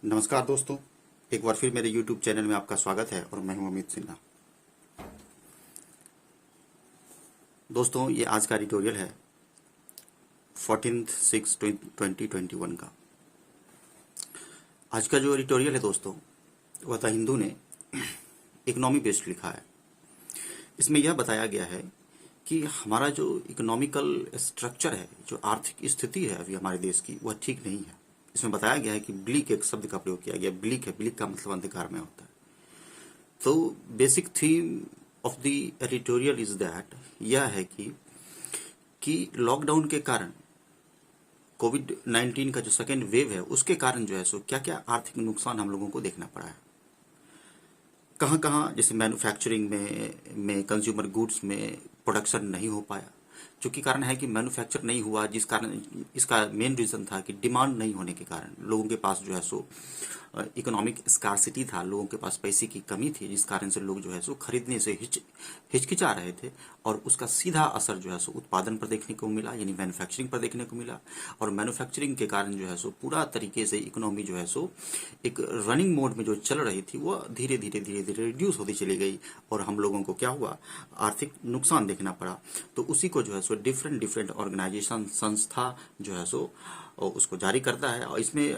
नमस्कार दोस्तों, एक बार फिर मेरे YouTube चैनल में आपका स्वागत है और मैं हूं अमित सिन्हा। दोस्तों, ये आज का एडिटोरियल है 14/6/2021 का। आज का जो एडिटोरियल है दोस्तों, वह द हिंदू ने इकोनॉमी बेस्ड लिखा है। इसमें यह बताया गया है कि हमारा जो इकोनॉमिकल स्ट्रक्चर है, जो आर्थिक स्थिति है अभी हमारे देश की, वह ठीक नहीं है। इसमें बताया गया है कि ब्लीक एक शब्द का प्रयोग किया गया। ब्लीक है, ब्लीक का मतलब अंधकार में होता है। तो basic theme of the editorial is that, यह है कि लॉकडाउन के कारण, कोविड-19 का जो सेकेंड वेव है उसके कारण जो है सो क्या क्या आर्थिक नुकसान हम लोगों को देखना पड़ा है। कहाँ कहाँ, जैसे मैन्युफैक्चरिंग में कंज्यूमर गुड्स में प्रोडक्शन नहीं हो पाया। चूंकि कारण है कि मैन्युफैक्चर नहीं हुआ, जिस कारण इसका मेन रीजन था कि डिमांड नहीं होने के कारण लोगों के पास जो है सो इकोनॉमिक स्कार्सिटी था, लोगों के पास पैसे की कमी थी, जिस कारण से लोग जो है सो खरीदने से हिचकिचा रहे थे। और उसका सीधा असर जो है सो उत्पादन पर देखने को मिला, यानी मैन्युफैक्चरिंग पर देखने को मिला। और मैन्युफैक्चरिंग के कारण जो है सो पूरा तरीके से इकोनॉमी जो है सो एक रनिंग मोड में जो चल रही थी वो धीरे धीरे रिड्यूस होती चली गई। और हम लोगों को क्या हुआ, आर्थिक नुकसान देखना पड़ा। तो उसी को जो है सो डिफरेंट ऑर्गेनाइजेशन, संस्था जो है सो और उसको जारी करता है। और इसमें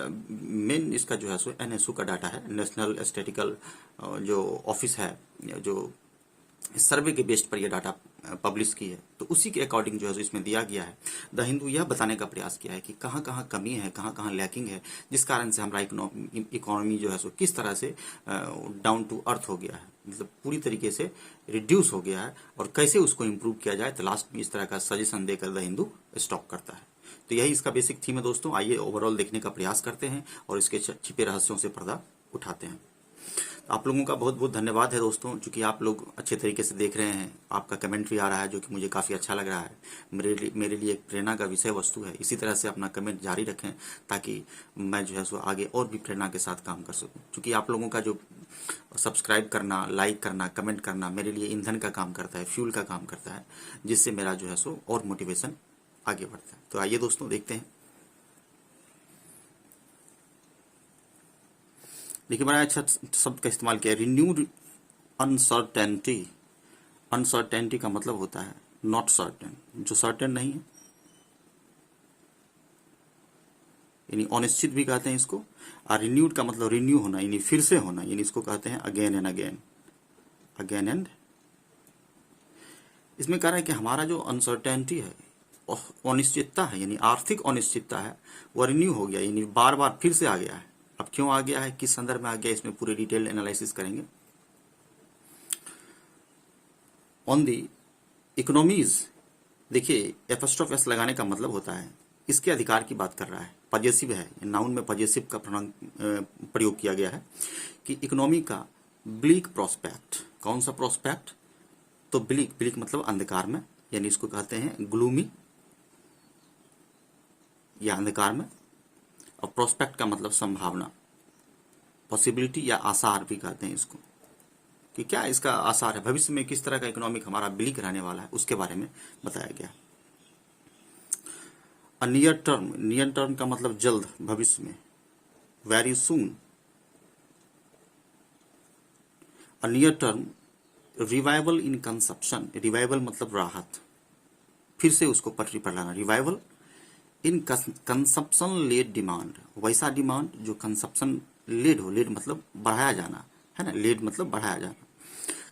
मेन इसका जो है सो एनएसयू का डाटा है, नेशनल स्टैटिकल जो ऑफिस है, जो सर्वे के बेस्ड पर यह डाटा पब्लिश की है। तो उसी के अकॉर्डिंग जो है सो इसमें दिया गया है। द हिंदू यह बताने का प्रयास किया है कि कहाँ कहाँ कमी है, कहाँ कहाँ लैकिंग है, जिस कारण से हमारा इकोनॉमी जो है सो किस तरह से डाउन टू अर्थ हो गया है, मतलब पूरी तरीके से रिड्यूस हो गया है। और कैसे उसको इम्प्रूव किया जाए, तो लास्ट में इस तरह का सजेशन देकर द हिंदू स्टॉप करता है। तो यही इसका बेसिक थीम है दोस्तों। आइए ओवरऑल देखने का प्रयास करते हैं और इसके छिपे रहस्यों से पर्दा उठाते हैं। आप लोगों का बहुत बहुत धन्यवाद है दोस्तों, क्योंकि आप लोग अच्छे तरीके से देख रहे हैं। आपका कमेंट भी आ रहा है जो कि मुझे काफ़ी अच्छा लग रहा है। मेरे लिए एक प्रेरणा का विषय वस्तु है। इसी तरह से अपना कमेंट जारी रखें ताकि मैं जो है सो आगे और भी प्रेरणा के साथ काम कर सकूं। क्योंकि आप लोगों का जो सब्सक्राइब करना, लाइक करना, कमेंट करना मेरे लिए ईंधन का काम करता है, फ्यूल का काम करता है, जिससे मेरा जो है सो और मोटिवेशन आगे बढ़ता है। तो आइए दोस्तों देखते हैं। देखिए, बड़ा अच्छा शब्द का इस्तेमाल किया, रिन्यूड अनसर्टेनिटी। अनसर्टेनिटी का मतलब होता है नॉट सर्टेन, जो सर्टेन नहीं है, यानी अनिश्चित भी कहते हैं इसको। और रिन्यूड का मतलब रिन्यू होना, यानी फिर से होना, यानी इसको कहते हैं again and again, again and. इसमें कह रहा है कि हमारा जो अनसर्टेनिटी है, अनिश्चितता है, यानी आर्थिक अनिश्चितता है, वह रिन्यू हो गया, यानी बार बार फिर से आ गया है। अब क्यों आ गया है, किस संदर्भ में आ गया, इसमें पूरे डिटेल एनालिसिस करेंगे। ऑन दी इकोनॉमीज, देखिए एपोस्ट्रोफ एस लगाने का मतलब होता है इसके अधिकार की बात कर रहा है। पजेसिव है, नाउन में पजेसिव का प्रयोग किया गया है कि इकोनॉमी का ब्लीक प्रोस्पेक्ट। कौन सा प्रोस्पेक्ट, तो ब्लीक, ब्लीक मतलब अंधकार में, यानी इसको कहते हैं ग्लूमी या अंधकार में। और प्रोस्पेक्ट का मतलब संभावना, पॉसिबिलिटी या आसार भी कहते हैं इसको, कि क्या इसका आसार है, भविष्य में किस तरह का इकोनॉमिक हमारा ब्लीक रहने वाला है, उसके बारे में बताया गया। नियर टर्म, नियर टर्म का मतलब जल्द, भविष्य में, very soon. Near term revival in consumption, revival मतलब राहत, फिर से उसको पटरी पर लाना। Revival in consumption led demand, वैसा डिमांड जो कंसप्शन लेड हो, लेड मतलब बढ़ाया जाना है ना, लेड मतलब बढ़ाया जाना।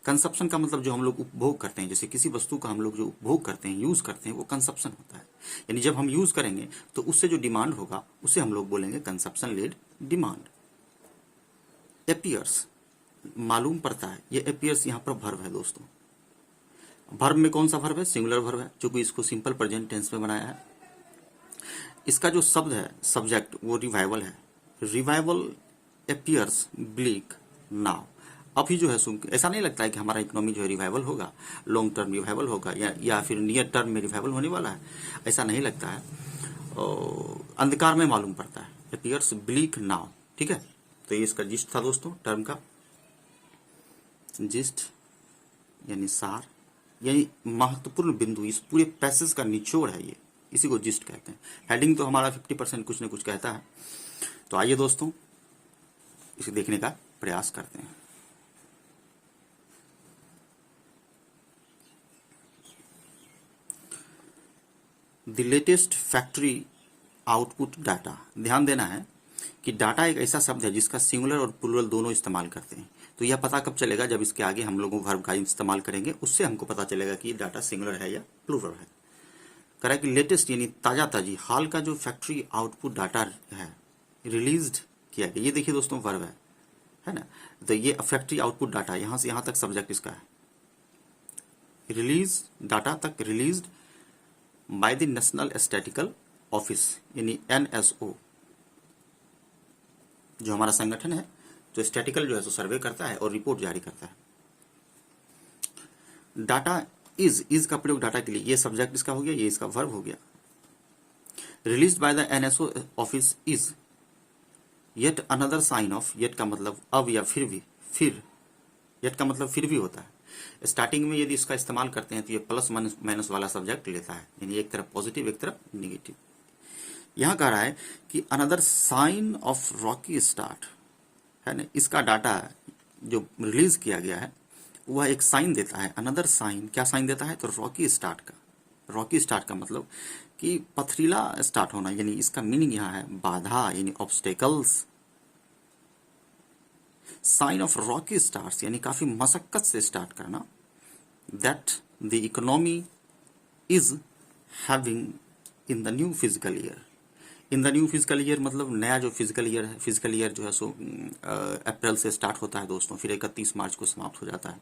कंसप्शन का मतलब जो हम लोग उपभोग करते हैं, जैसे किसी वस्तु का हम लोग जो उपभोग करते हैं, यूज करते हैं, वो कंसप्शन होता है। यानी जब हम यूज करेंगे तो उससे जो डिमांड होगा उसे हम लोग बोलेंगे कंसप्शन लेड डिमांड। एपियर्स, मालूम पड़ता है, ये एपियर्स यहाँ पर वर्ब है दोस्तों। वर्ब में कौन सा वर्ब है, सिंगुलर वर्ब है, चूंकि इसको सिंपल प्रेजेंट टेंस में बनाया है। इसका जो शब्द है, सब्जेक्ट, वो रिवाइवल है। Revival appears bleak now. अभी जो है ऐसा नहीं लगता है कि हमारा इकोनॉमी जो है रिवाइवल होगा, लॉन्ग टर्म रिवाइवल होगा, या फिर नियर टर्म में रिवाइवल होने वाला है, ऐसा नहीं लगता है। अंधकार में मालूम पड़ता है, एपियर्स ब्लीक नाउ। ठीक है, तो ये इसका जिस्ट था दोस्तों, टर्म का जिस्ट यानी सार, यानी महत्वपूर्ण बिंदु, इस पूरे पैसेज का निचोड़ है ये, इसी को जिस्ट कहते हैं। हेडिंग तो हमारा 50% कुछ न कुछ कहता है। तो आइए दोस्तों इसे देखने का प्रयास करते हैं। The latest factory output data. ध्यान देना है कि डाटा एक ऐसा शब्द है जिसका सिंगुलर और प्लूरल दोनों इस्तेमाल करते हैं। तो यह पता कब चलेगा, जब इसके आगे हम लोगों वर्ब का इस्तेमाल करेंगे, उससे हमको पता चलेगा कि डाटा सिंगुलर है या प्लूरल है। कह रहा है कि लेटेस्ट यानी ताजा ताजी, हाल का जो फैक्ट्री आउटपुट डाटा है रिलीज्ड किया गया। ये देखिए दोस्तों वर्ब है ना। तो ये फैक्ट्री आउटपुट डाटा, यहां से यहां तक सब्जेक्ट इसका है। रिलीज डाटा तक released by the national statistical office यानी NSO, जो हमारा संगठन है जो स्टैटिकल जो है सो सर्वे करता है और रिपोर्ट जारी करता है। डाटा इज का प्रयोग डाटा के लिए, ये सब्जेक्ट इसका हो गया, ये इसका वर्ब हो गया। Released by the NSO office is yet another sign of, yet का मतलब अब या फिर भी, फिर, येट का मतलब फिर भी होता है। स्टार्टिंग में यदि इसका इस्तेमाल करते हैं तो ये प्लस माइनस वाला सब्जेक्ट लेता है, यानी एक तरफ पॉजिटिव एक तरफ निगेटिव। यहां कह रहा है कि another sign of rocky start है ना, इसका डाटा जो रिलीज किया गया है वह एक साइन देता है। अनदर साइन, क्या साइन देता है, तो रॉकी स्टार्ट का। रॉकी स्टार्ट का मतलब कि पथरीला स्टार्ट होना, यानी इसका मीनिंग यहां है बाधा यानी obstacles. Sign of rocky start यानी काफी मशक्कत से स्टार्ट करना। That the economy is having in the new physical year. In the new physical year मतलब नया जो फिजिकल ईयर है, फिजिकल ईयर जो है सो अप्रैल से स्टार्ट होता है दोस्तों, फिर 31 मार्च को समाप्त हो जाता है।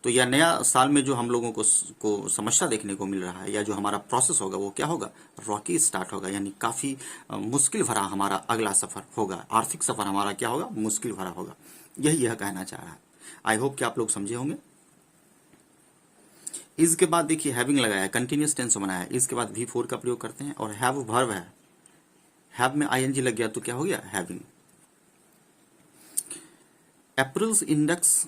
तो यह नया साल में जो हम लोगों को समस्या देखने को मिल रहा है या जो हमारा प्रोसेस होगा वो क्या होगा, रॉकी स्टार्ट होगा, यानी काफी मुश्किल भरा हमारा अगला सफर होगा। आर्थिक सफर हमारा क्या होगा, मुश्किल भरा होगा। यही यह कहना चाह रहा है। आई होप कि आप लोग समझे होंगे। इसके बाद देखिए हैविंग लगाया है, कंटिन्यूस टेंस बनाया है। इसके बाद V4 का प्रयोग करते हैं और हैव वर्ब है, हैव में ING लग गया तो क्या हो गया, having. April's index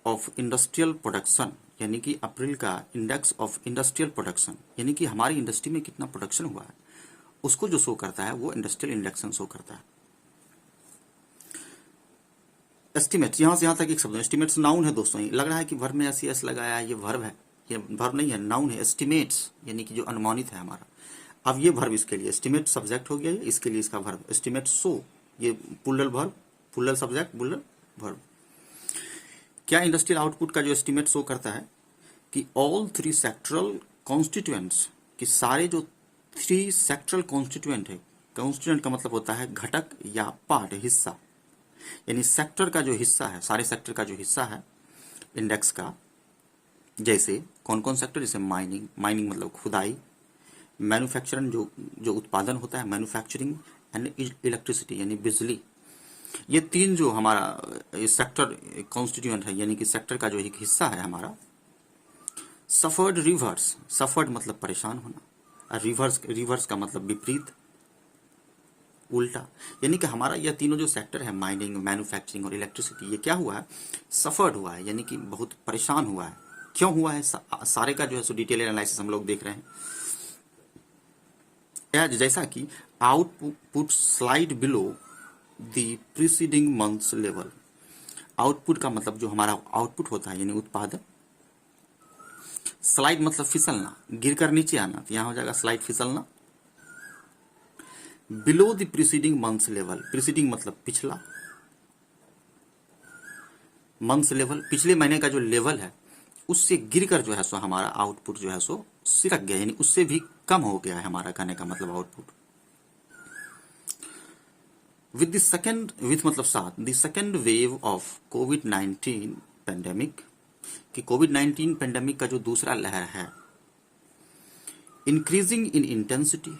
of industrial production, यानी कि अप्रैल का इंडेक्स ऑफ इंडस्ट्रियल प्रोडक्शन, यानी कि हमारी इंडस्ट्री में कितना प्रोडक्शन हुआ है उसको जो शो करता है वो इंडस्ट्रियल इंडेक्स शो करता है। एस्टिमेट, यहां से यहां तक एक शब्द एस्टिमेट्स नाउन है दोस्तों। लग रहा है कि वर्ब में SES लगाया है, ये वर्ब है, ये वर्ब नहीं है, नाउन है। एस्टिमेट्स यानी कि जो अनुमानित है हमारा। अब ये वर्ब इसके लिए, एस्टिमेट सब्जेक्ट हो गया, इसके लिए इसका वर्ब एस्टिमेट सो, ये plural verb, plural subject, plural verb. क्या इंडस्ट्रियल आउटपुट का जो एस्टिमेट शो करता है कि ऑल 3 सेक्टरल कॉन्स्टिट्यूएंट्स, कि सारे जो 3 सेक्टरल कॉन्स्टिट्यूएंट है, कॉन्स्टिट्यूएंट का मतलब होता है घटक या पार्ट, हिस्सा, यानी सेक्टर का जो हिस्सा है, सारे सेक्टर का जो हिस्सा है इंडेक्स का। जैसे कौन कौन सेक्टर, जैसे माइनिंग, माइनिंग मतलब खुदाई, मैन्युफैक्चरिंग जो उत्पादन होता है मैन्युफैक्चरिंग, एंड इलेक्ट्रिसिटी यानी बिजली। ये 3 जो हमारा सेक्टर कॉन्स्टिट्यूएंट है, यानी कि सेक्टर का जो एक हिस्सा है हमारा। सफर्ड रिवर्स, सफर्ड मतलब परेशान होना, रिवर्स का मतलब विपरीत, उल्टा, यानी कि हमारा यह तीनों जो सेक्टर है माइनिंग, मैन्युफैक्चरिंग और इलेक्ट्रिसिटी, ये क्या हुआ है, सफर्ड हुआ है, यानी कि बहुत परेशान हुआ है। क्यों हुआ है, सारे का जो है सो डिटेल एनालिसिस हम लोग देख रहे हैं। जैसा कि output slide below the preceding months level. Output का मतलब जो हमारा आउटपुट होता है यानी उत्पादन, स्लाइड मतलब फिसलना, गिरकर नीचे आना, तो यहां हो जाएगा स्लाइड फिसलना। Below the preceding months level, preceding मतलब पिछला, मंथ्स लेवल पिछले महीने का जो लेवल है उससे गिरकर जो है सो हमारा आउटपुट जो है सो सिरक गया, यानी उससे भी कम हो गया है हमारा, कहने का मतलब आउटपुट। विथ मतलब साथ, the second wave of covid pandemic, कि कोविड-19 पेंडेमिक का जो दूसरा लहर है, इंक्रीजिंग इन इंटेंसिटी,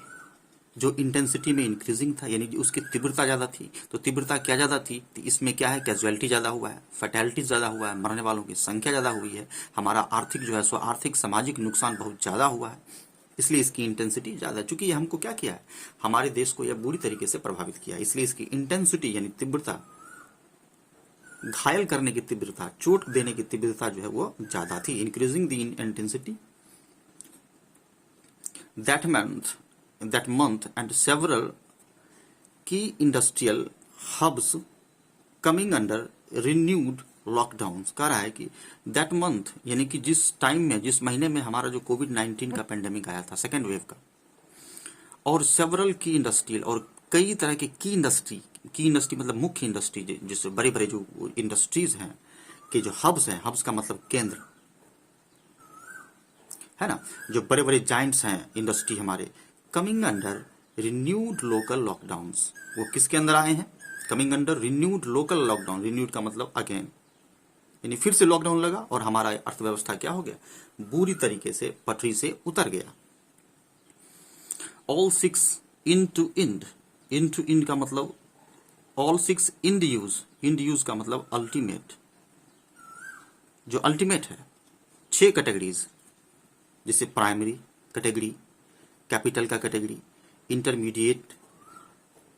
जो इंटेंसिटी में इंक्रीजिंग था, यानी कि उसकी तीव्रता ज्यादा थी। तो तीव्रता क्या ज्यादा थी, तो इसमें क्या है, कैजुअलिटी ज्यादा हुआ है, फैटेलिटी ज्यादा हुआ है, मरने वालों की संख्या ज्यादा हुई है, हमारा आर्थिक जो है सो आर्थिक सामाजिक नुकसान बहुत ज्यादा हुआ है, इसलिए इसकी इंटेंसिटी ज्यादा। चूंकि ये हमको क्या किया है, हमारे देश को यह बुरी तरीके से प्रभावित किया, इसलिए इसकी इंटेंसिटी यानी तीव्रता, घायल करने की तीव्रता, चोट देने की तीव्रता जो है वो ज्यादा थी। Increasing the intensity that month and several key industrial hubs coming under renewed lockdown. कह रहा है कि दैट मंथ, यानी कि जिस टाइम में, जिस महीने में हमारा जो कोविड-19 का पेंडेमिक आया था, सेकेंड वेव का, और सेवरल की इंडस्ट्रियल और कई तरह के की इंडस्ट्री मतलब मुख्य इंडस्ट्री, जिससे बड़े बड़े जो इंडस्ट्रीज हैं कि जो हब्स हैं, हब्स का मतलब केंद्र है ना, जो बड़े बड़े जाइंट्स हैं इंडस्ट्री हमारे, coming under renewed local lockdowns, वो किसके अंदर आए हैं? Coming under renewed local lockdown. Renewed का मतलब अगेन, यानी फिर से लॉकडाउन लगा और हमारा अर्थव्यवस्था क्या हो गया? बुरी तरीके से पटरी से उतर गया। ऑल सिक्स इंटू इंड का मतलब ऑल सिक्स इंड यूज का मतलब अल्टीमेट, जो अल्टीमेट है 6 कैटेगरीज, जैसे प्राइमरी कैटेगरी, कैपिटल का category, intermediate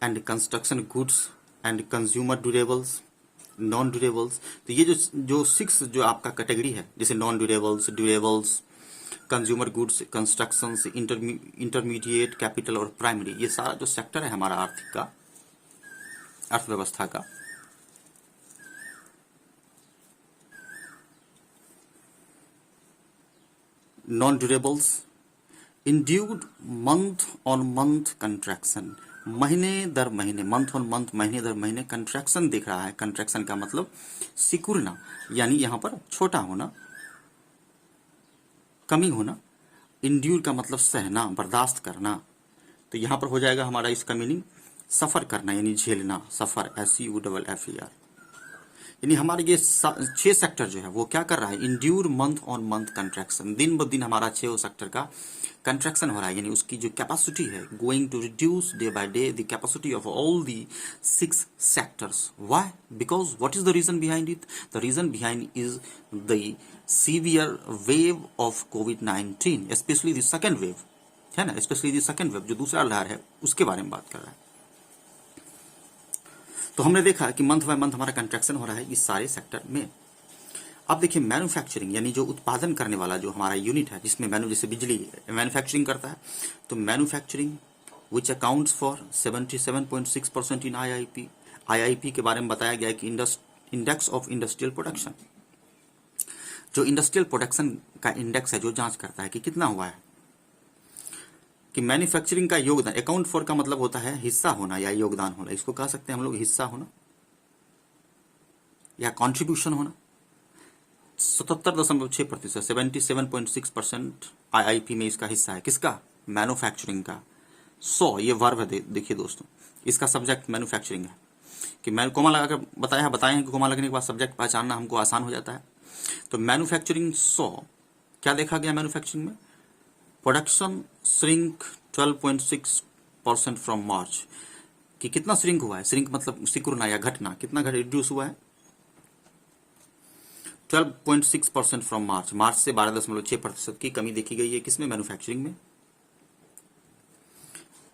and construction goods and consumer durables, non durables. तो ये जो 6 जो आपका कैटेगरी है, जैसे non durables, consumer goods, construction, intermediate, capital और प्राइमरी, ये सारा जो सेक्टर है हमारा आर्थिक का, अर्थव्यवस्था का, non durables induced month on month contraction, महीने दर महीने, मंथ ऑन मंथ, महीने दर महीने कंट्रैक्शन दिख रहा है। कंट्रैक्शन का मतलब सिकुड़ना, यानी यहां पर छोटा होना, कमी होना। इंड्यूर का मतलब सहना, बर्दाश्त करना। तो यहां पर हो जाएगा हमारा इसका मीनिंग सफर करना, यानी झेलना, सफर, SUFFER। यानी हमारे ये 6 सेक्टर जो है वो क्या कर रहा है? इंड्यूर मंथ ऑन मंथ कंट्रैक्शन, दिन ब दिन हमारा 6 सेक्टर का कंट्रैक्शन हो रहा है, यानी उसकी जो कैपेसिटी है going to reduce day by day the capacity of all the 6 sectors. Why? Because what is the reason behind it? The reason behind is the severe wave of कोविड-19, especially the second wave, है ना, specially the second wave, जो दूसरा लहर है उसके बारे में बात कर रहा है। तो हमने देखा कि मंथ बाय मंथ हमारा कंट्रैक्शन हो रहा है इस सारे सेक्टर में। अब देखिए मैन्युफैक्चरिंग, यानी जो उत्पादन करने वाला जो हमारा यूनिट है, जिसमें जैसे बिजली मैन्युफैक्चरिंग करता है, तो manufacturing which accounts for 77.6% in IIP के बारे में बताया गया कि इंडेक्स ऑफ इंडस्ट्रियल प्रोडक्शन, जो इंडस्ट्रियल प्रोडक्शन का इंडेक्स है, जो जांच करता है कि कितना हुआ है, कि मैन्युफैक्चरिंग का योगदान, अकाउंट फॉर का मतलब होता है हिस्सा होना या योगदान होना, इसको कह सकते हैं हम लोग हिस्सा होना या कॉन्ट्रीब्यूशन होना। 77.6%, 77.6% IIP में इसका हिस्सा है। किसका? मैन्युफैक्चरिंग का। 100 ये वर्ब है, देखिए दोस्तों, इसका सब्जेक्ट मैन्युफैक्चरिंग है। कि मैं कोमा लगाकर बताए हैं कि कोमा लगने के बाद सब्जेक्ट पहचानना हमको आसान हो जाता है। तो मैन्युफैक्चरिंग 100, क्या देखा गया मैन्युफैक्चरिंग में? प्रोडक्शन श्रिंक 12.6% फ्रॉम मार्च, कि कितना श्रिंक हुआ है? श्रिंक मतलब सिकुड़ना या घटना, कितना रिड्यूस हुआ है? 12.6% फ्रॉम मार्च से 12.6% की कमी देखी गई है। किसमें? मैन्युफैक्चरिंग में।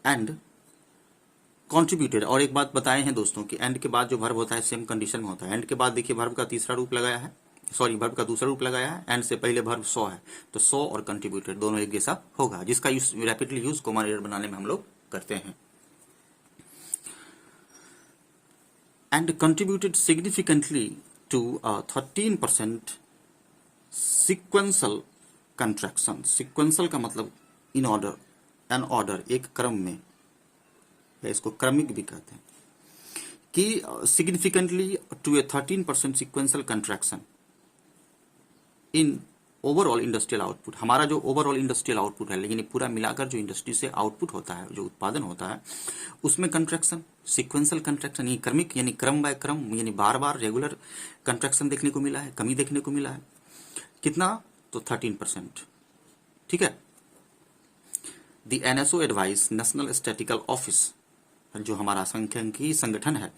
एंड कॉन्ट्रीब्यूटेड, और एक बात बताए हैं दोस्तों कि एंड के बाद जो वर्ब होता है सेम कंडीशन में होता है। एंड के बाद देखिए वर्ब का तीसरा रूप लगाया है, वर्ब का दूसरा रूप लगाया है, एंड से पहले वर्ब 100 है, तो 100 और कंट्रीब्यूटेड दोनों एक जैसा होगा, जिसका रैपिडली यूज कॉमन एरर बनाने में हम लोग करते हैं। And contributed significantly to 13% sequential contraction. Sequential का मतलब इन ऑर्डर, एन ऑर्डर, एक क्रम में, या इसको क्रमिक भी कहते हैं, कि significantly to 13% sequential contraction in overall industrial output. हमारा जो ओवरऑल इंडस्ट्रियल आउटपुट है, लेकिन पूरा मिलाकर जो इंडस्ट्री से आउटपुट होता है, जो उत्पादन होता है, उसमें कंट्रैक्शन, सिक्वेंसल कंट्रैक्शन, ये क्रमिक, यानी क्रम बाय क्रम, यानी बार बार रेगुलर कंट्रैक्शन देखने को मिला है, कमी देखने को मिला है। कितना? तो 13%। ठीक है। The NSO advice, national statistical office, जो हमारा सांख्यिकी संगठन है,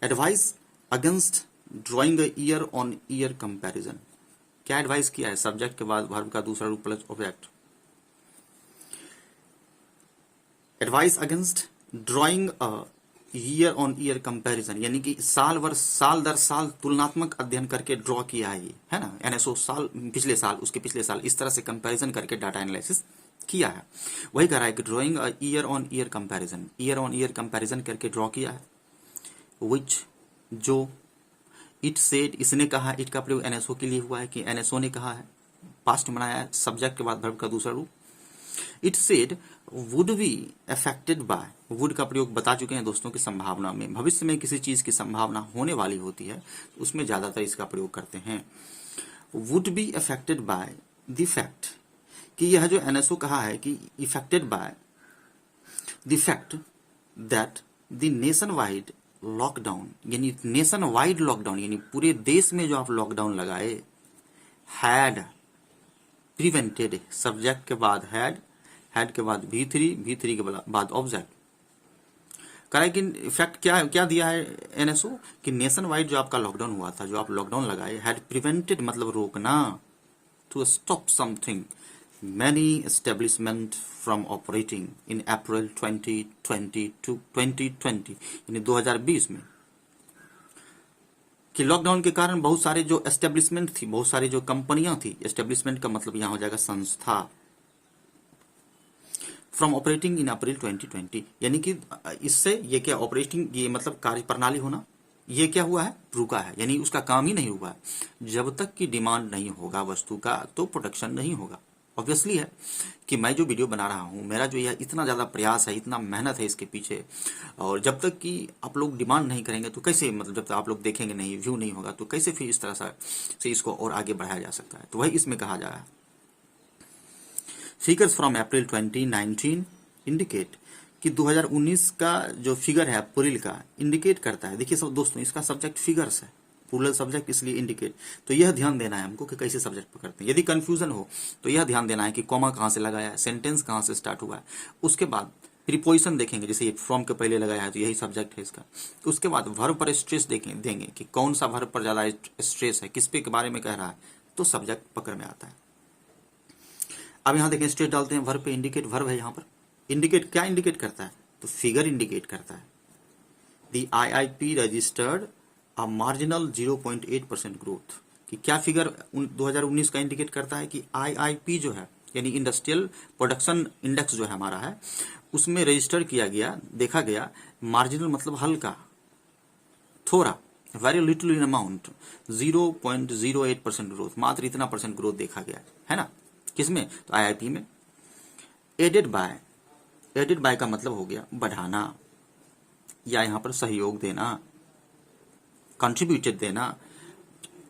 advice against drawing year on year comparison. क्या एडवाइस किया है? सब्जेक्ट के बाद वर्ब का दूसरा रूप plus object. Advice against drawing year on year comparison, यानी कि साल दर साल तुलनात्मक अध्ययन करके ड्रॉ किया है ये, है ना। NSO साल, पिछले साल, उसके पिछले साल, इस तरह से कंपैरिजन करके डाटा एनालिसिस किया है। वही कह रहा है कि drawing year on year comparison, year on year comparison करके ड्रॉ किया है, विच, जो इट सेड, इसने कहा, इट का प्रयोग एनएसओ के लिए हुआ है कि एनएसओ ने कहा है, पास्ट में बनाया है, सब्जेक्ट के बाद वर्ब का दूसरा रूप। It said would be affected by, would का प्रयोग बता चुके हैं दोस्तों की संभावना में, भविष्य में किसी चीज की संभावना होने वाली होती है उसमें ज्यादातर इसका प्रयोग करते हैं। Would be affected by the fact, कि यह जो एनएसओ कहा है कि affected by the fact that the nation wide lockdown, यानी नेशन वाइड लॉकडाउन यानी पूरे देश में जो आप लॉकडाउन लगाए, हैड प्रिवेंटेड, सब्जेक्ट के बाद हैड के बाद V3 के बाद ऑब्जेक्ट कहा, कि इफेक्ट क्या दिया है एनएसओ कि नेशन वाइड जो आपका लॉकडाउन हुआ था, जो आप लॉकडाउन लगाए, हैड प्रिवेंटेड मतलब रोकना, to stop something many establishment from operating in April 2020 यानी 2020 में, कि लॉकडाउन के कारण बहुत सारे जो एस्टेब्लिशमेंट थी, बहुत सारी जो कंपनियां थी, एस्टेब्लिशमेंट का मतलब यहां हो जाएगा संस्था, फ्रॉम ऑपरेटिंग इन अप्रैल 2020 यानी कि इससे ये क्या ऑपरेटिंग, ये मतलब कार्य प्रणाली होना, ये क्या हुआ है, रुका है, यानी उसका काम ही नहीं हुआ है। जब तक कि डिमांड नहीं होगा वस्तु का तो प्रोडक्शन नहीं होगा। ऑब्वियसली है कि मैं जो वीडियो बना रहा हूँ, मेरा जो यह इतना ज़्यादा प्रयास है, इतना मेहनत है इसके पीछे, और जब तक कि आप लोग डिमांड नहीं करेंगे तो कैसे, मतलब जब तक आप लोग देखेंगे नहीं, व्यू नहीं होगा तो कैसे फिर इस तरह से इसको और आगे बढ़ाया जा सकता है। तो वही इसमें कहा जा रहा है। फिगर्स फ्रॉम अप्रैल 2019 इंडिकेट, कि 2019 का जो फिगर है अप्रैल का इंडिकेट करता है। देखिए सब दोस्तों, इसका सब्जेक्ट फिगर्स है, प्लूरल सब्जेक्ट इसलिए इंडिकेट, तो यह ध्यान देना है हमको कि कैसे सब्जेक्ट पकड़ते हैं। यदि कंफ्यूजन हो तो यह ध्यान देना है कि कॉमा कहाँ से लगाया है, सेंटेंस कहाँ से स्टार्ट हुआ है, उसके बाद प्रीपोजिशन देखेंगे, जैसे ये फ्रॉम के पहले लगाया है तो यही सब्जेक्ट है इसका। उसके बाद वर्ब पर स्ट्रेस देंगे कि कौन सा वर्ब पर ज्यादा स्ट्रेस है, किस पे के बारे में कह रहा है, तो सब्जेक्ट पकड़ में आता है। अब यहाँ देखें स्ट्रेस डालते हैं, वर्ब पे इंडिकेट, वर्ब है यहाँ पर, इंडिकेट क्या इंडिकेट करता है, तो फिगर इंडिकेट करता है। The IIP registered a marginal 0.8% growth, कि क्या फिगर 2019 का इंडिकेट करता है कि IIP जो है यानी इंडस्ट्रियल प्रोडक्शन इंडेक्स जो है हमारा है, उसमें रजिस्टर किया गया, देखा गया, मार्जिनल मतलब हल्का, थोड़ा, very little in amount, 0.08% growth, मात्र इतना परसेंट ग्रोथ देखा गया है ना, किसमें, तो IIP में। एडेड बाय का मतलब हो गया बढ़ाना, या यहां पर सहयोग देना, कंट्रीब्यूटेड देना।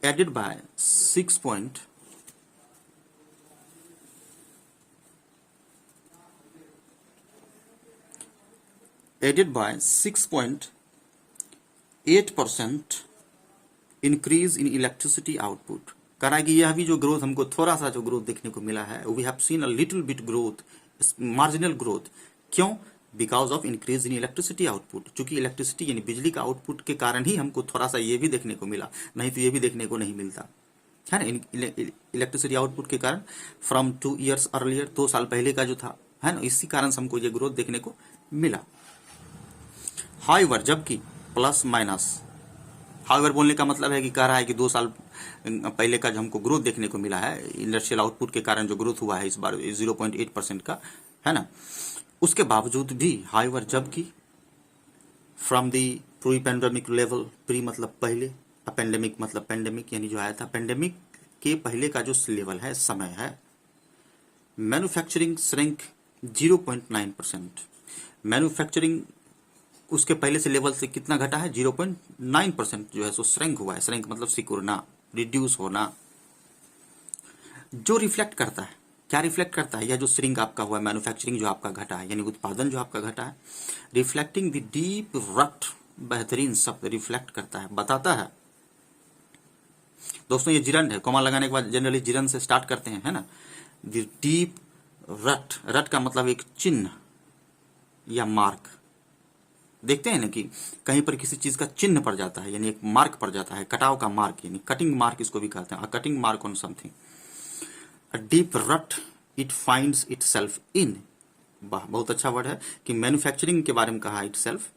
Added by 6.8% increase in electricity output, कह रहा है कि यह भी जो ग्रोथ हमको थोड़ा सा जो ग्रोथ देखने को मिला है, we have seen a little bit growth, marginal growth, क्यों, because of increase in electricity output, चूंकि इलेक्ट्रिसिटी यानी बिजली का आउटपुट के कारण ही हमको थोड़ा सा ये भी देखने को मिला, नहीं तो ये भी देखने को नहीं मिलता है ना, इलेक्ट्रिसिटी आउटपुट के कारण, फ्रॉम 2 years अर्लियर, 2 साल पहले का जो था, है ना, इसी कारण से हमको ये ग्रोथ देखने को मिला। हाउएवर, जबकि, प्लस माइनस, हाउएवर बोलने का मतलब है कि कह रहा है कि 2 साल पहले का जो हमको ग्रोथ देखने को मिला है इंडस्ट्रियल आउटपुट के कारण, जो ग्रोथ हुआ है इस बार 0.8% का, है ना, उसके बावजूद भी, हाउएवर जबकि, from the pre pandemic level, pre मतलब पहले, पेंडेमिक मतलब पेंडेमिक यानी जो आया था, पेंडेमिक के पहले का जो लेवल है, समय है। मैन्युफैक्चरिंग श्रिंक 0.9%, मैन्युफैक्चरिंग उसके पहले से लेवल से कितना घटा है, 0.9% जो है सो श्रिंक हुआ है। श्रिंक मतलब सिकुड़ना, रिड्यूस होना, जो रिफ्लेक्ट करता है, क्या रिफ्लेक्ट करता है, यह जो श्रिंक आपका हुआ है, मैन्युफैक्चरिंग जो आपका घटा है यानी उत्पादन जो आपका घटा है, रिफ्लेक्टिंग द डीप रट, बेहतरीन शब्द, रिफ्लेक्ट करता है, बताता है दोस्तों, ये जिरंड है, कॉमा लगाने के बाद जनरली जिरंड से स्टार्ट करते हैं, है ना, द डीप रट, रट का मतलब एक चिन्ह या मार्क, देखते हैं ना कि कहीं पर किसी चीज का चिन्ह पड़ जाता है यानी एक मार्क पड़ जाता है, कटाव का मार्क यानी कटिंग मार्क इसको भी कहते हैं, a cutting mark on something, a deep rut it finds itself in, बहुत अच्छा वर्ड है कि मैन्युफैक्चरिंग के बारे में कहा इटसेल्फ,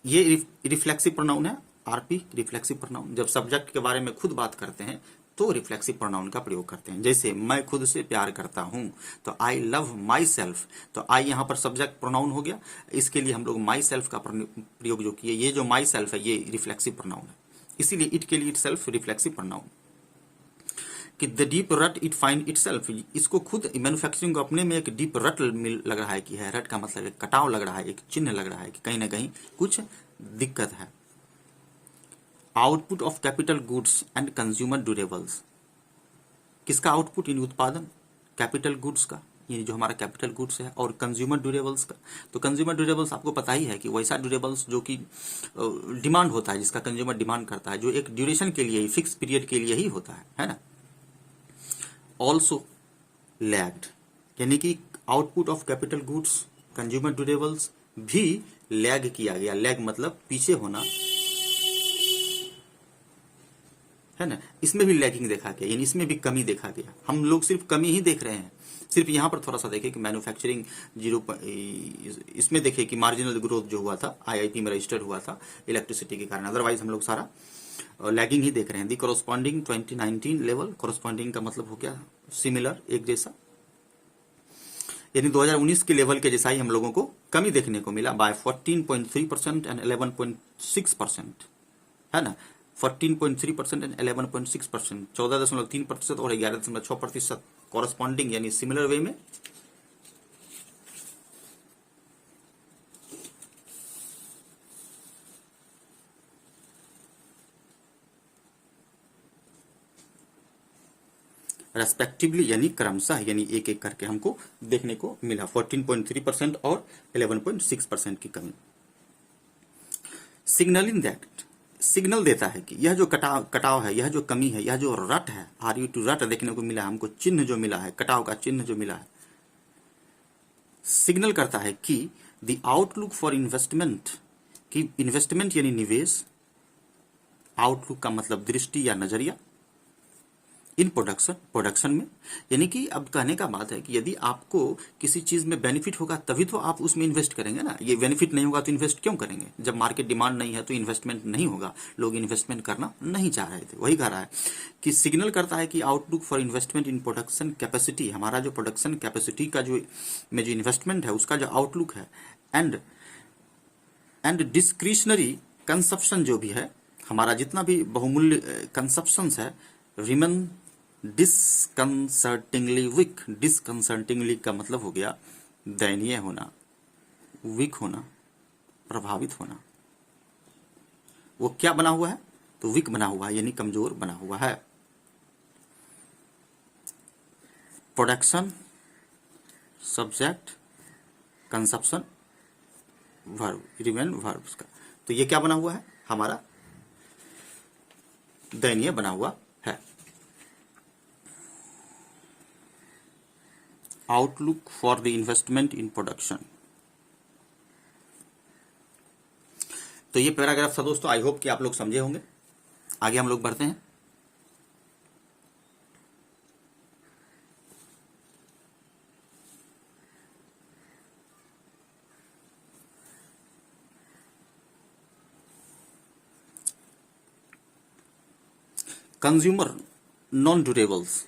ये रिफ्लेक्सिव प्रोनाउन है, आरपी रिफ्लेक्सिव प्रोनाउन, जब सब्जेक्ट के बारे में खुद बात करते हैं तो रिफ्लेक्सिव प्रोनाउन का प्रयोग करते हैं, जैसे मैं खुद से प्यार करता हूं तो आई लव माई सेल्फ, तो आई यहां पर सब्जेक्ट प्रोनाउन हो गया, इसके लिए हम लोग माई सेल्फ का प्रयोग जो किए, ये जो माई सेल्फ है ये रिफ्लेक्सिव प्रोनाउन है, इसीलिए इट के लिए इट सेल्फ रिफ्लेक्सिव प्रोनाउन, कि the deep rut it find it self, इसको खुद मैन्युफैक्चरिंग को अपने में एक डीप रट लग रहा है कि है, रट का मतलब एक कटाव लग रहा है, एक चिन्ह लग रहा है कि कहीं ना कहीं कुछ दिक्कत है। Output of capital goods and consumer durables, किसका आउटपुट, इन उत्पादन कैपिटल गुड्स का, ये जो हमारा कैपिटल गुड्स है, और कंज्यूमर ड्यूरेबल्स का। तो कंज्यूमर ड्यूरेबल्स आपको पता ही है कि वैसा ड्यूरेबल्स जो कि डिमांड होता है, जिसका कंज्यूमर डिमांड करता है, जो एक ड्यूरेशन के लिए ही, फिक्स पीरियड के लिए ही होता है ना। ऑल्सो लैग्ड, यानी कि output of capital goods consumer durables भी लैग किया गया। लैग मतलब पीछे होना है ना, इसमें भी लैगिंग देखा गया, यानी इसमें भी कमी देखा गया। हम लोग सिर्फ कमी ही देख रहे हैं, सिर्फ यहाँ पर थोड़ा सा देखें कि मैन्युफैक्चरिंग इसमें देखें कि मार्जिनल ग्रोथ जो हुआ था आईआईपी में रजिस्टर्ड हुआ था इलेक्ट्रिसिटी के कारण, अदरवाइज हम लोग सारा लैगिंग ही देख रहे हैं। दी कोरोस्पॉन्डिंग 2019 लेवल, कोरोस्पॉन्डिंग का मतलब हो गया सिमिलर, एक जैसा, यानी 2019 के लेवल के जैसा ही हम लोगों को कमी देखने को मिला बाय 14.3% एंड 11.6%, है ना। 14.3% एंड 11.6%, 14.3% और 11.6% कॉरस्पॉन्डिंग यानी सिमिलर वे में। रेस्पेक्टिवली यानी क्रमशः, यानी एक एक करके हमको देखने को मिला 14.3% और 11.6% की कमी। सिग्नलिंग दैट, सिग्नल देता है कि यह जो कटाव है, यह जो कमी है, यह जो रट है, RU टू रट देखने को मिला, हमको चिन्ह जो मिला है, कटाव का चिन्ह जो मिला है, सिग्नल करता है कि द आउटलुक फॉर इन्वेस्टमेंट, कि इन्वेस्टमेंट यानी निवेश, आउटलुक का मतलब दृष्टि या नजरिया, इन प्रोडक्शन में, यानी कि अब कहने का बात है कि यदि आपको किसी चीज में बेनिफिट होगा तभी तो आप उसमें इन्वेस्ट करेंगे ना। ये बेनिफिट नहीं होगा तो इन्वेस्ट क्यों करेंगे? जब मार्केट डिमांड नहीं है तो इन्वेस्टमेंट नहीं होगा, लोग इन्वेस्टमेंट करना नहीं चाह रहे थे। वही कह रहा है कि सिग्नल करता है कि outlook for investment in production capacity, हमारा जो प्रोडक्शन कैपेसिटी का जो इन्वेस्टमेंट है उसका जो आउटलुक है, एंड डिस्क्रिशनरी कंजप्शन जो भी है, हमारा जितना भी बहुमूल्य कंजप्शंस है, रिमेन डिसकंसर्टिंगली वीक। डिसकंसर्टिंगली का मतलब हो गया दयनीय होना, वीक होना, प्रभावित होना। वो क्या बना हुआ है? तो वीक बना हुआ है, यानी कमजोर बना हुआ है। Production subject, consumption verb, remain verbs का, तो ये क्या बना हुआ है? हमारा दयनीय बना हुआ है। Outlook for the investment in production. तो ये पैराग्राफ था दोस्तों, आई होप कि आप लोग समझे होंगे। आगे हम लोग बढ़ते हैं। Consumer non durables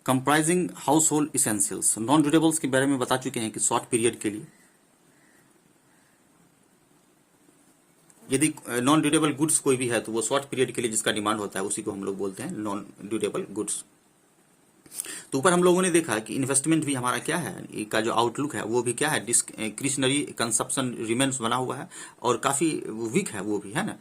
comprising house hold essentials. Non durables के बारे में बता चुके हैं कि शॉर्ट पीरियड के लिए, यदि नॉन ड्यूरेबल गुड्स कोई भी है तो वो शॉर्ट पीरियड के लिए जिसका डिमांड होता है उसी को हम लोग बोलते हैं नॉन ड्यूरेबल गुड्स। तो ऊपर हम लोगों ने देखा कि इन्वेस्टमेंट भी हमारा क्या है, का जो आउटलुक है वो भी क्या है, डिस्क्रिशनरी कंजप्शन रिमेन्स बना हुआ है और काफी वीक है, वो भी है ना,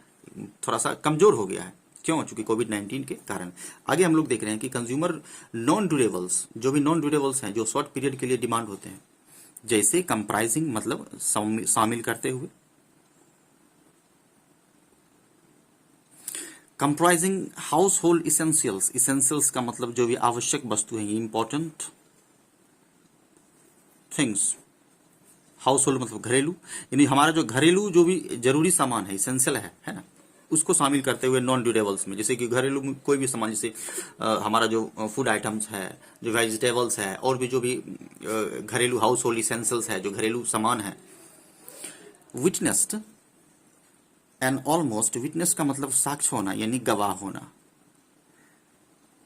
थोड़ा सा कमजोर हो गया है। क्यों? चूंकि कोविड-19 के कारण। आगे हम लोग देख रहे हैं कि कंज्यूमर नॉन ड्यूरेबल्स, जो भी नॉन ड्यूरेबल्स हैं जो शॉर्ट पीरियड के लिए डिमांड होते हैं, जैसे कंप्राइजिंग मतलब शामिल करते हुए, comprising house hold essentials, essentials का मतलब जो भी आवश्यक वस्तु है, इंपॉर्टेंट थिंग्स। हाउस होल्ड मतलब घरेलू, यानी हमारा जो घरेलू जो भी जरूरी सामान है, इसेंशियल है ना, उसको शामिल करते हुए नॉन ड्यूरेबल्स में। जैसे कि घरेलू में कोई भी सामान, जैसे हमारा जो फूड आइटम्स है, जो वेजिटेबल्स है, और भी जो भी घरेलू हाउस होल्ड इसेंशियल्स है, जो घरेलू सामान है। विटनेस्ड एंड ऑलमोस्ट, विटनेस का मतलब साक्ष्य होना, यानी गवाह होना,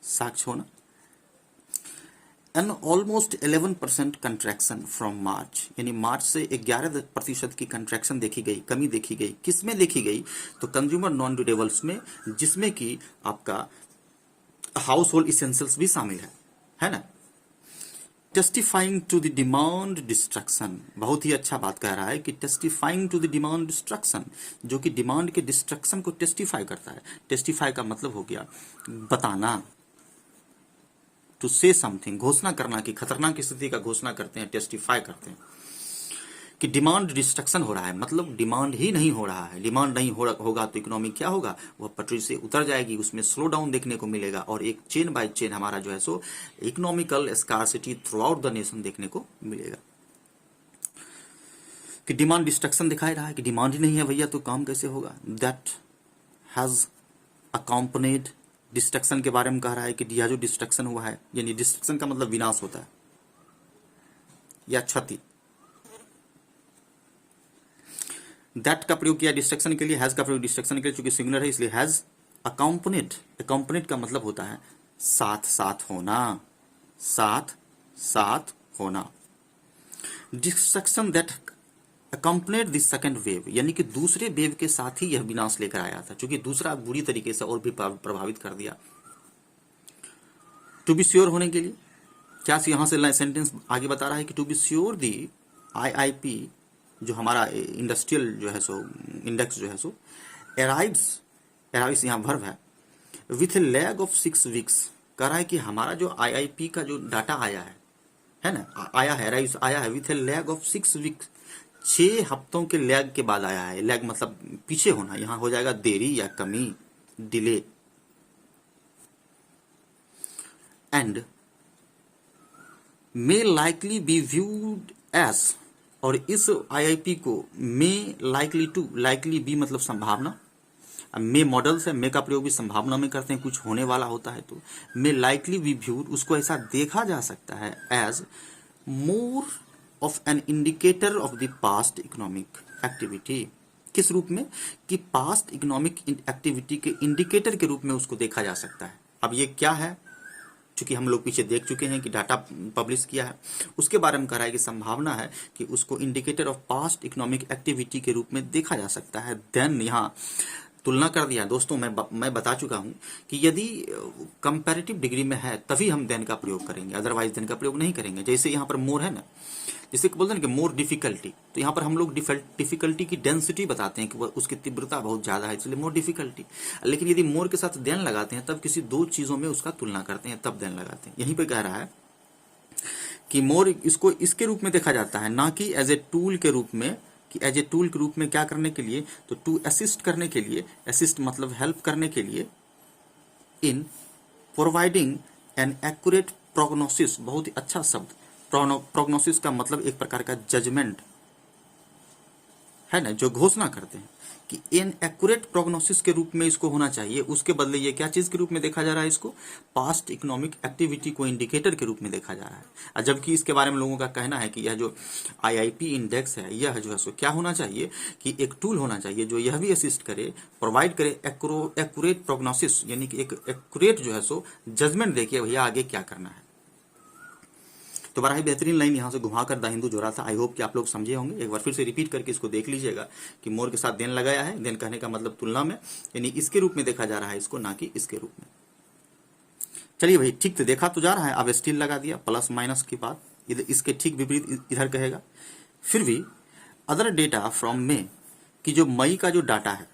साक्ष्य होना। An almost 11% contraction from March, यानी मार्च से 11% की कंट्रैक्शन देखी गई, कमी देखी गई। किसमें देखी गई? तो कंज्यूमर नॉन ड्यूरेबल्स में, जिसमें कि आपका हाउस होल्ड इसेंशियल्स भी शामिल है ना। Testifying to the demand destruction, बहुत ही अच्छा बात कह रहा है कि testifying to the demand destruction, जो कि डिमांड के डिस्ट्रक्शन को टेस्टिफाई करता है। टेस्टिफाई का मतलब हो गया बताना, टू से समथिंग, घोषणा करना, कि खतरनाक स्थिति का घोषणा करते हैं, टेस्टिफाई करते हैं कि डिमांड डिस्ट्रक्शन हो रहा है, मतलब डिमांड ही नहीं हो रहा है। डिमांड नहीं होगा तो इकोनॉमी क्या होगा? वह पटरी से उतर जाएगी, उसमें स्लो डाउन देखने को मिलेगा, और एक चेन बाय चेन हमारा जो है so economical scarcity throughout the nation देखने को मिलेगा। कि डिमांड डिस्ट्रक्शन दिखाई रहा है कि डिमांड ही नहीं है भैया तो काम कैसे होगा। दैट हैज अकॉम्पनीड, डिस्ट्रक्शन के बारे में कह रहा है कि यह जो डिस्ट्रक्शन हुआ है, यानी डिस्ट्रक्शन का मतलब विनाश होता है या क्षति। दैट का प्रयोग किया डिस्ट्रक्शन के लिए, हैज का प्रयोग डिस्ट्रक्शन के लिए, चूंकि सिंगुलर है इसलिए हैज अकॉम्पनीड। अकॉम्पनीड का मतलब होता है साथ साथ होना, साथ साथ होना। Destruction that accompanied this second wave, यानी कि दूसरे वेव के साथ ही यह विनाश लेकर आया था, क्योंकि दूसरा बुरी तरीके से और भी प्रभावित कर दिया। टू बी श्योर होने के लिए क्या यहां से सेंटेंस आगे बता रहा है कि to be sure the IIP, जो हमारा इंडस्ट्रियल जो है सो इंडेक्स जो है सो अराइव्स यहाँ वर्ब है, with a lag of 6 weeks. कह रहा है कि हमारा जो आईआईपी का जो डाटा आया है ना, आया है, अराइव्स आया है with a lag of 6 weeks, 6 हफ्तों के लैग के बाद आया है। लैग मतलब पीछे होना, यहां हो जाएगा देरी या कमी, delay. And may likely be viewed as, और इस आईआईपी को may likely to, likely be मतलब संभावना, मे मॉडल से मे का प्रयोग भी संभावना में करते हैं, कुछ होने वाला होता है तो मे लाइकली बी व्यूड, उसको ऐसा देखा जा सकता है as more of an indicator of the past economic activity. किस रूप में? कि पास्ट इकोनॉमिक एक्टिविटी के इंडिकेटर के रूप में उसको देखा जा सकता है। अब ये क्या है? चूंकि हम लोग पीछे देख चुके हैं कि डाटा पब्लिश किया है, उसके बारे में कह रहा है कि संभावना है कि उसको indicator of past economic activity के रूप में देखा जा सकता है। देन यहाँ तुलना कर दिया दोस्तों, मैं बता चुका हूं कि यदि कंपैरेटिव डिग्री में है तभी हम देन का प्रयोग करेंगे, अदरवाइज देन का प्रयोग नहीं करेंगे। जैसे यहाँ पर मोर है ना, जिसे बोलते हैं कि मोर डिफिकल्टी, तो यहाँ पर हम लोग डिफिकल्टी की डेंसिटी बताते हैं कि उसकी तीव्रता बहुत ज्यादा है, इसलिए मोर डिफिकल्टी। लेकिन यदि मोर के साथ देन लगाते हैं तब किसी दो चीजों में उसका तुलना करते हैं, तब देन लगाते हैं। यहीं पे कह रहा है कि मोर इसको इसके रूप में देखा जाता है, ना कि एज ए टूल के रूप में, कि एज ए टूल के रूप में क्या करने के लिए? तो टू असिस्ट करने के लिए, असिस्ट मतलब हेल्प करने के लिए, in providing an accurate prognosis, बहुत ही अच्छा शब्द। प्रोग्नोसिस का मतलब एक प्रकार का जजमेंट है ना, जो घोषणा करते हैं कि इन एक्यूरेट प्रोग्नोसिस के रूप में इसको होना चाहिए। उसके बदले ये क्या चीज के रूप में देखा जा रहा है? इसको पास्ट इकोनॉमिक एक्टिविटी को इंडिकेटर के रूप में देखा जा रहा है। जबकि इसके बारे में लोगों का कहना है कि यह जो आईआईपी इंडेक्स है, यह जो है सो क्या होना चाहिए कि एक टूल होना चाहिए जो यह भी असिस्ट करे, प्रोवाइड करे एक्यूरेट प्रोग्नोसिस, यानी कि एक एक्यूरेट जो है सो जजमेंट देखिए भैया आगे क्या करना है। तो बड़ा ही बेहतरीन लाइन यहाँ से घुमाकर द हिंदू जोड़ा था। आई होप कि आप लोग समझे होंगे। एक बार फिर से रिपीट करके इसको देख लीजिएगा कि मोर के साथ देन लगाया है। देन कहने का मतलब तुलना में, यानी इसके रूप में देखा जा रहा है इसको, ना कि इसके रूप में। चलिए भाई, ठीक तो देखा तो जा रहा है। अब स्टिल लगा दिया प्लस माइनस की बात, इधर इसके ठीक विपरीत इधर कहेगा। फिर भी अदर डेटा फ्रॉम मे, कि जो मई का जो डाटा है,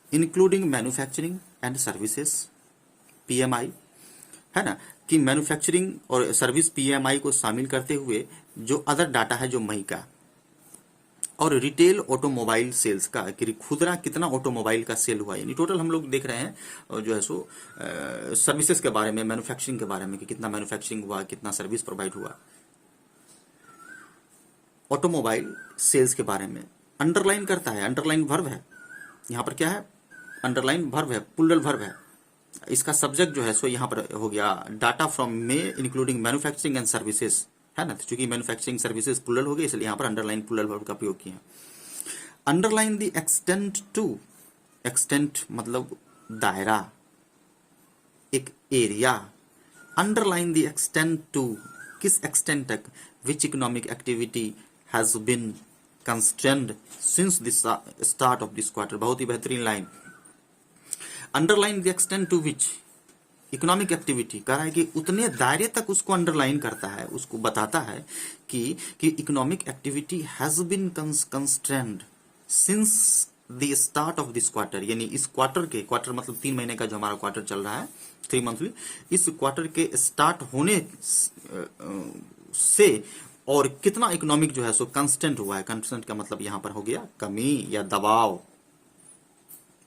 including manufacturing and services PMI, है ना, कि मैन्युफैक्चरिंग और सर्विस पीएमआई को शामिल करते हुए जो अदर डाटा है जो मई का, और रिटेल ऑटोमोबाइल सेल्स का, कि खुदरा कितना ऑटोमोबाइल का सेल हुआ, यानी टोटल हम लोग देख रहे हैं जो है सो सर्विसेज के बारे में, मैन्युफैक्चरिंग के बारे में कि कितना मैन्युफैक्चरिंग हुआ, कितना सर्विस प्रोवाइड हुआ। ऑटोमोबाइल सेल्स के बारे में अंडरलाइन करता है, अंडरलाइन वर्ब है यहाँ पर, क्या है? अंडरलाइन वर्ब है, प्लूरल वर्ब है। इसका सब्जेक्ट जो है सो यहाँ पर हो गया data from May including manufacturing and services, है ना। तो चूंकि मैन्युफैक्चरिंग सर्विसेज प्लूरल हो गई, इसलिए यहाँ पर अंडरलाइन प्लूरल वर्ब का प्रयोग किया। Underline the extent to, extent मतलब दायरा, एक area, underline the extent to, किस एक्सटेंट तक, which economic activity has been constrained since the start of this quarter. बहुत ही बेहतरीन line. Underline the extent to which economic activity, कह रहा है कि उतने दायरे तक उसको अंडरलाइन करता है, उसको बताता है कि economic activity has been constrained since the start of this quarter, यानी इस क्वार्टर मतलब 3 महीने का जो हमारा क्वार्टर चल रहा है, 3 मंथली, इस क्वार्टर के स्टार्ट होने से और कितना इकोनॉमिक जो है सो कंस्टेंट हुआ है। कंस्टेंट का मतलब यहां पर हो गया कमी या दबाव,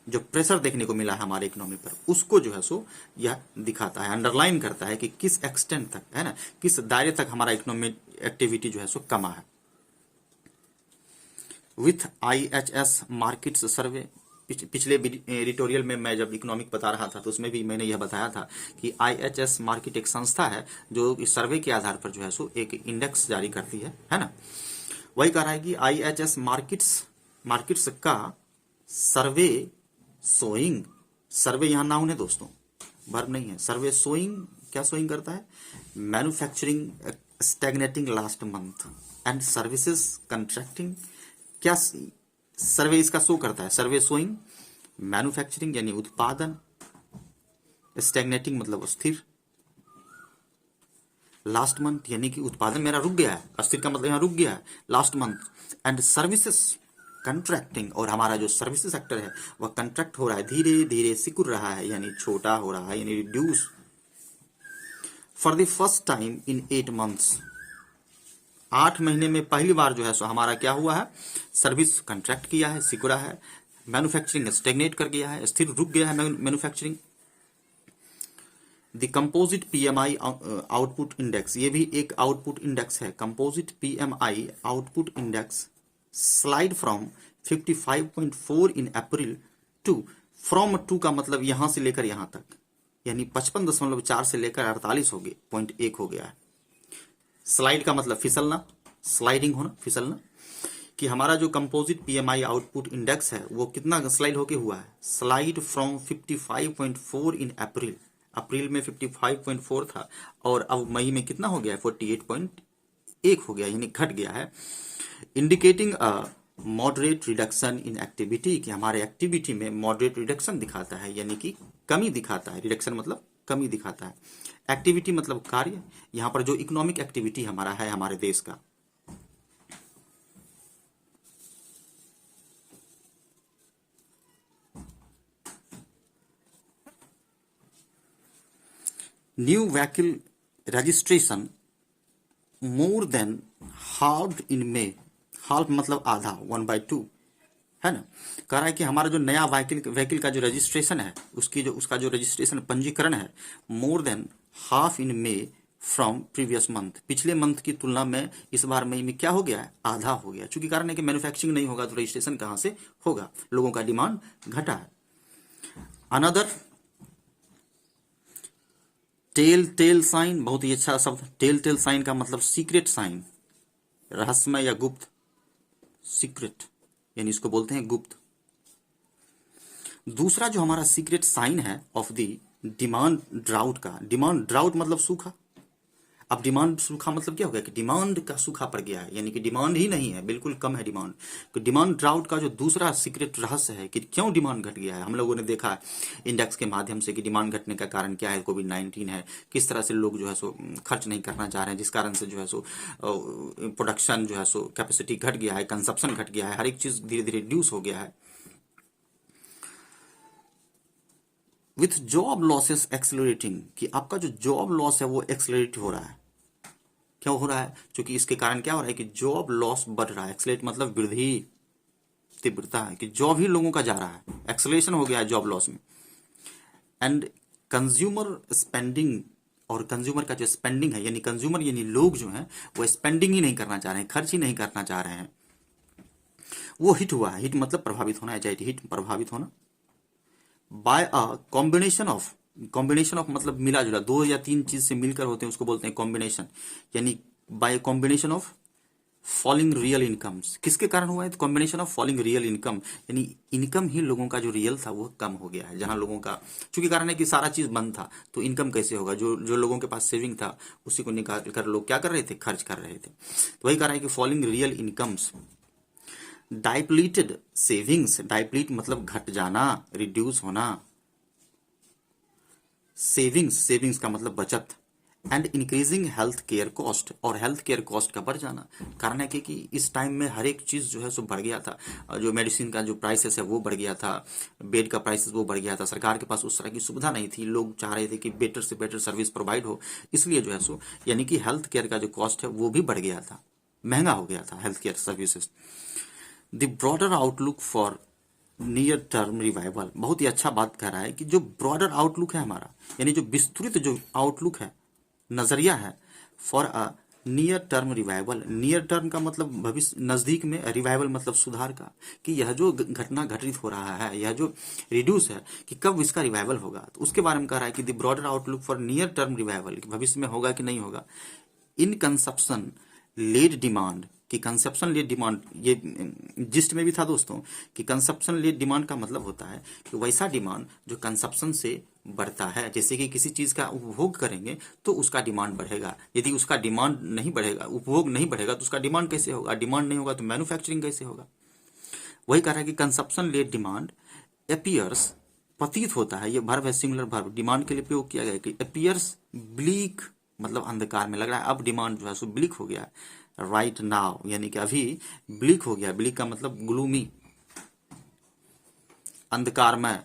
जो प्रेशर देखने को मिला है हमारे इकोनॉमी पर, उसको जो है सो यह दिखाता है, अंडरलाइन करता है कि किस एक्सटेंट तक, है ना, किस दायरे तक हमारा इकोनॉमिक एक्टिविटी जो है सो कमा है। विथ IHS मार्केट्स सर्वे, पिछले एडिटोरियल में मैं जब इकोनॉमिक बता रहा था तो उसमें भी मैंने यह बताया था कि IHS मार्केट एक संस्था है जो इस सर्वे के आधार पर जो है सो एक इंडेक्स जारी करती है ना। वही कह रहा है कि IHS मार्केट्स का सर्वे सोइंग, सर्वे यहां नाउन है दोस्तों, वर्ब नहीं है। सर्वे सोइंग, क्या सोइंग करता है, manufacturing stagnating last month and services contracting. क्या सर्वे इसका शो करता है, सर्वे शोइंग मैन्युफैक्चरिंग यानी उत्पादन, स्टैग्नेटिंग मतलब स्थिर, लास्ट मंथ यानी कि उत्पादन मेरा रुक गया है, अस्थिर का मतलब यहां रुक गया है, last month, and services contracting, और हमारा जो सर्विसेज सेक्टर है वह कंट्रैक्ट हो रहा है, धीरे धीरे सिकुड़ रहा है, यानी छोटा हो रहा है, यानी reduce. For the first time in 8 months, 8 महीने में पहली बार जो है सो हमारा क्या हुआ है, सर्विस कंट्रैक्ट किया है, सिकुड़ा है, मैन्युफैक्चरिंग स्टेगनेट कर गया है, स्थिर रुक गया है manufacturing. The composite PMI output index, ये भी एक आउटपुट इंडेक्स है, composite PMI output index slide from 55.4 in April to, from to का मतलब यहां से लेकर यहां तक, यानी 55.4 से लेकर 48 हो गए, 0.1 हो गया है। स्लाइड का मतलब फिसलना, स्लाइडिंग होना, फिसलना, कि हमारा जो कंपोजिट PMI आउटपुट इंडेक्स है वो कितना स्लाइड होके हुआ है, स्लाइड फ्रॉम 55.4 इन अप्रैल में 55.4 था और अब मई में कितना हो गया है, 48.1 हो गया, यानी घट गया है। Indicating a moderate reduction in activity, कि हमारे एक्टिविटी में मॉडरेट रिडक्शन दिखाता है, यानी कि कमी दिखाता है, रिडक्शन मतलब कमी दिखाता है, एक्टिविटी मतलब कार्य, यहां पर जो इकोनॉमिक एक्टिविटी हमारा है हमारे देश का। New vehicle registration more than half in May, half मतलब आधा, 1/2, है ना। कह रहा है कि हमारा जो नया व्हीकल का जो रजिस्ट्रेशन है, उसका जो रजिस्ट्रेशन पंजीकरण है, more than half in may from previous month, पिछले मंथ की तुलना में इस बार मई में क्या हो गया है, आधा हो गया, क्योंकि कारण है कि मैन्युफैक्चरिंग नहीं होगा तो रजिस्ट्रेशन कहां से होगा, लोगों का डिमांड घटा है। अनदर टेल साइन, बहुत ही अच्छा शब्द, टेल साइन का मतलब सीक्रेट साइन, रहस्यमय या गुप्त, सीक्रेट यानी इसको बोलते हैं गुप्त। दूसरा जो हमारा सीक्रेट साइन है ऑफ द डिमांड ड्राउट का, डिमांड ड्राउट मतलब सूखा, अब डिमांड सूखा मतलब क्या हो गया कि डिमांड का सूखा पड़ गया है, यानी कि डिमांड ही नहीं है, बिल्कुल कम है डिमांड। तो डिमांड ड्राउट का जो दूसरा सीक्रेट रहस्य है कि क्यों डिमांड घट गया है, हम लोगों ने देखा है इंडेक्स के माध्यम से कि डिमांड घटने का कारण क्या है, कोविड-19 है, किस तरह से लोग जो है सो खर्च नहीं करना चाह रहे हैं, जिस कारण से जो है सो प्रोडक्शन जो है सो कैपेसिटी घट गया है, कंजप्शन घट गया है, हर एक चीज धीरे धीरे रिड्यूस हो गया है। विथ जॉब लॉसेस एक्सेलरेटिंग, कि आपका जो जॉब लॉस है वो एक्सेलरेट हो रहा है, क्यों हो रहा है, क्योंकि इसके कारण क्या हो रहा है कि जॉब लॉस बढ़ रहा है, एक्सेलरेट मतलब वृद्धि, तीव्रता है कि जॉब ही लोगों का जा रहा है, एक्सेलरेशन हो गया है जॉब लॉस में। एंड कंज्यूमर स्पेंडिंग, और कंज्यूमर का जो स्पेंडिंग है, यानी कंज्यूमर यानी लोग जो हैं वो स्पेंडिंग ही नहीं करना चाह रहे हैं, खर्च ही नहीं करना चाह रहे हैं, वो हिट हुआ है, हिट मतलब प्रभावित होना है, हिट प्रभावित होना, बाय अ कॉम्बिनेशन ऑफ मतलब मिला जुला, 2 या 3 चीज से मिलकर होते हैं उसको बोलते हैं कॉम्बिनेशन, यानी bye combination of falling real incomes किसके कारण हुआ है? तो combination of falling real income, यानी इनकम ही लोगों का जो रियल था वो कम हो गया है। जहां लोगों का, चूंकि कारण है कि सारा चीज बंद था, तो इनकम कैसे होगा? जो जो लोगों के पास सेविंग था उसी को निकाल कर लोग क्या कर रहे थे? खर्च कर रहे थे। तो वही कारण है कि फॉलिंग रियल इनकम्स, डाइप्लीटेड सेविंग्स, डाइप्लीट मतलब घट जाना, रिड्यूस होना, सेविंग्स, सेविंग्स का मतलब बचत, and increasing health care cost, और हेल्थ केयर कॉस्ट का बढ़ जाना। कारण है कि इस टाइम में हर एक चीज जो है सो बढ़ गया था। जो मेडिसिन का जो प्राइसेस है वो बढ़ गया था, बेड का प्राइसेस वो बढ़ गया था। सरकार के पास उस तरह की सुविधा नहीं थी, लोग चाह रहे थे कि बेटर से बेटर सर्विस प्रोवाइड हो, इसलिए जो है सो यानी कि हेल्थ केयर का जो कॉस्ट है वो भी बढ़ गया था, महंगा हो गया था health care services. The broader outlook for near term revival, बहुत ही अच्छा बात कह रहा है कि जो ब्रॉडर आउटलुक है हमारा, यानी जो विस्तृत जो आउटलुक है, नजरिया है, for a near term revival, near term का मतलब भविष्य, नजदीक में, रिवाइवल मतलब सुधार का, कि यह जो घटना घटित हो रहा है, यह जो रिड्यूस है, कि कब इसका रिवाइवल होगा, तो उसके बारे में कह रहा है कि the broader outlook for near term revival, भविष्य में होगा कि नहीं होगा। इन कंसप्शन लेड डिमांड, कि कंसेप्शन लेड डिमांड, ये जिस्ट में भी था दोस्तों, कि कंसेप्शन लेड डिमांड का मतलब होता है कि वैसा डिमांड जो कंसेप्शन से बढ़ता है। जैसे कि किसी चीज का उपभोग करेंगे तो उसका डिमांड बढ़ेगा, यदि उसका डिमांड नहीं बढ़ेगा, उपभोग नहीं बढ़ेगा, तो उसका डिमांड कैसे होगा? डिमांड नहीं होगा तो मैन्युफैक्चरिंग कैसे होगा? वही कह रहा है कि कंसेप्शन लेड डिमांड अपीयर्स, प्रतीत होता है, ये वर्ब है, सिंगुलर वर्ब, डिमांड के लिए प्रयोग किया गया, कि अपीयर्स ब्लीक मतलब अंधकार में लग रहा है। अब डिमांड जो है सो ब्लीक हो गया, राइट नाउ, यानी कि अभी ब्लीक हो गया। ब्लीक का मतलब ग्लूमी, अंधकारमय।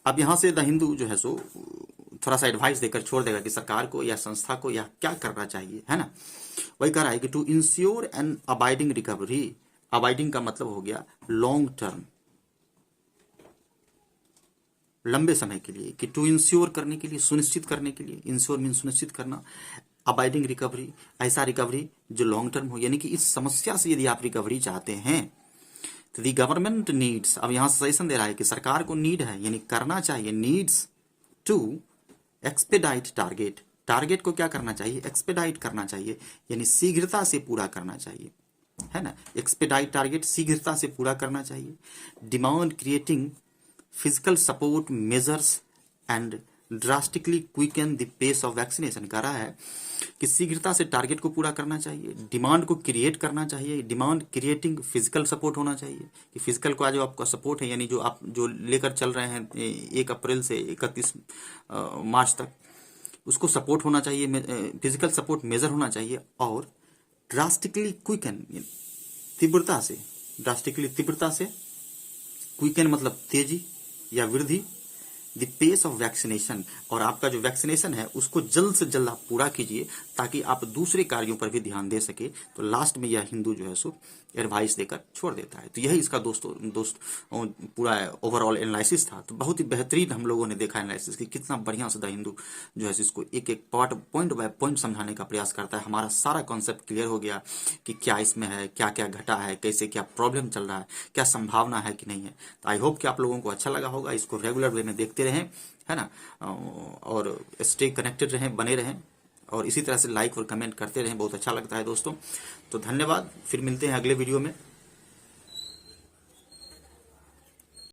अब यहां से द हिंदू जो है सो थोड़ा सा एडवाइस देकर छोड़ देगा कि सरकार को या संस्था को या क्या करना चाहिए, है ना। वही कह रहा है कि to ensure an abiding recovery, abiding का मतलब हो गया लॉन्ग टर्म, लंबे समय के लिए, कि टू इंश्योर करने के लिए, सुनिश्चित करने के लिए, इंश्योर मीन सुनिश्चित करना, अबाइडिंग रिकवरी ऐसा रिकवरी जो लॉन्ग टर्म हो, यानी कि इस समस्या से यदि आप रिकवरी चाहते हैं तो दी गवर्नमेंट नीड्स, अब यहां सजेशन दे रहा है कि सरकार को नीड है, यानी करना चाहिए, needs to expedite target, target को क्या करना चाहिए? एक्सपेडाइट करना चाहिए, यानी शीघ्रता से पूरा करना चाहिए, है ना। एक्सपेडाइट टारगेट, शीघ्रता से पूरा करना चाहिए। Demand creating physical support measures and drastically quicken the pace of vaccination, कह रहा है कि शीघ्रता से टारगेट को पूरा करना चाहिए, डिमांड को क्रिएट करना चाहिए, डिमांड क्रिएटिंग फिजिकल सपोर्ट होना चाहिए, कि फिजिकल का जो आपका सपोर्ट है, यानी जो आप जो लेकर चल रहे हैं 1 अप्रैल से 31 मार्च तक, उसको सपोर्ट होना चाहिए, फिजिकल सपोर्ट मेजर होना चाहिए, और ड्रास्टिकली क्विकन, तीव्रता से, ड्रास्टिकली तीव्रता से, क्विकन मतलब तेजी या वृद्धि, द पेस ऑफ वैक्सीनेशन, और आपका जो वैक्सीनेशन है उसको जल्द से जल्द आप पूरा कीजिए ताकि आप दूसरे कार्यों पर भी ध्यान दे सके। तो लास्ट में यह हिंदू जो है सो एडवाइस देकर छोड़ देता है। तो यही इसका दोस्त पूरा ओवरऑल एनालिसिस था। तो बहुत ही बेहतरीन हम लोगों ने देखा एनालिसिस कि कितना बढ़िया से द हिंदू जो है इसको एक एक पार्ट, पॉइंट बाय पॉइंट समझाने का प्रयास करता है। हमारा सारा कॉन्सेप्ट क्लियर हो गया कि क्या इसमें है, क्या क्या घटा है, कैसे क्या प्रॉब्लम चल रहा है, क्या संभावना है कि नहीं है। तो आई होप कि आप लोगों को अच्छा लगा होगा। इसको रेगुलर वे में देखते रहें, है ना, और स्टे कनेक्टेड रहें, बने रहें, और इसी तरह से लाइक और कमेंट करते रहें, बहुत अच्छा लगता है दोस्तों। तो धन्यवाद, फिर मिलते हैं अगले वीडियो में।